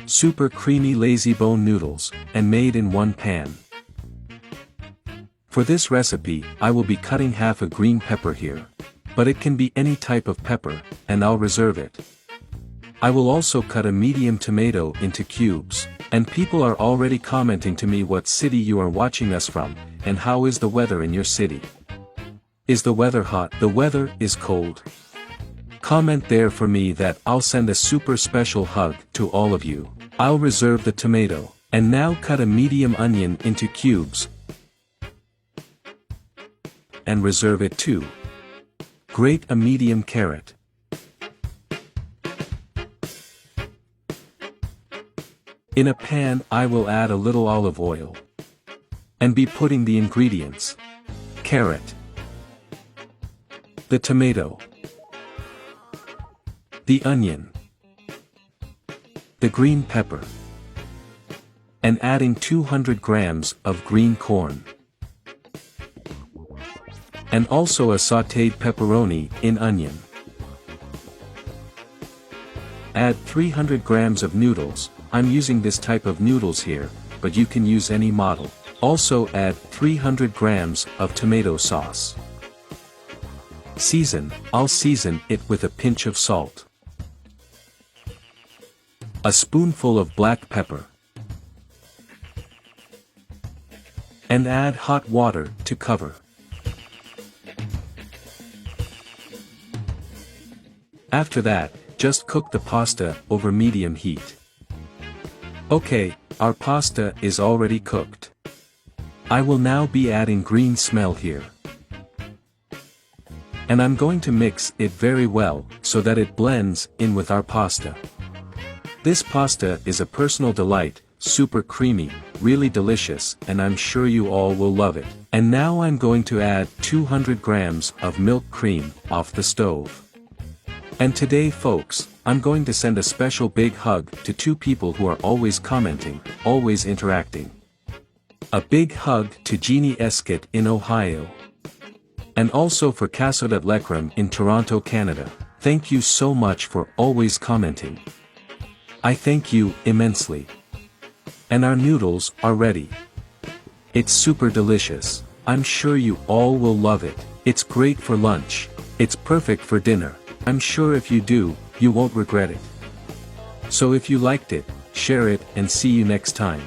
super creamy lazy bone noodles, and made in one pan. For this recipe, I will be cutting half a green pepper here. But it can be any type of pepper, and I'll reserve it. I will also cut a medium tomato into cubes, and people are already commenting to me what city you are watching us from, and how is the weather in your city. Is the weather hot? The weather is cold. Comment there for me that I'll send a super special hug to all of you. I'll reserve the tomato, and now cut a medium onion into cubes, and reserve it too. Grate a medium carrot. In a pan I will add a little olive oil. And be putting the ingredients. Carrot. The tomato. The onion. The green pepper. And adding 200 grams of green corn. And also a sautéed pepperoni in onion. Add 300 grams of noodles. I'm using this type of noodles here, but you can use any model. Also add 300 grams of tomato sauce. Season. I'll season it with a pinch of salt. A spoonful of black pepper. And add hot water to cover. After that, just cook the pasta over medium heat. Okay, our pasta is already cooked. I will now be adding green smell here. And I'm going to mix it very well, so that it blends in with our pasta. This pasta is a personal delight, super creamy, really delicious, and I'm sure you all will love it. And now I'm going to add 200 grams of milk cream off the stove. And today folks, I'm going to send a special big hug to two people who are always commenting, always interacting. A big hug to Jeannie Escott in Ohio. And also for Casodat Lekram in Toronto, Canada. Thank you so much for always commenting. I thank you immensely. And our noodles are ready. It's super delicious. I'm sure you all will love it. It's great for lunch. It's perfect for dinner. I'm sure if you do, you won't regret it. So if you liked it, share it and see you next time.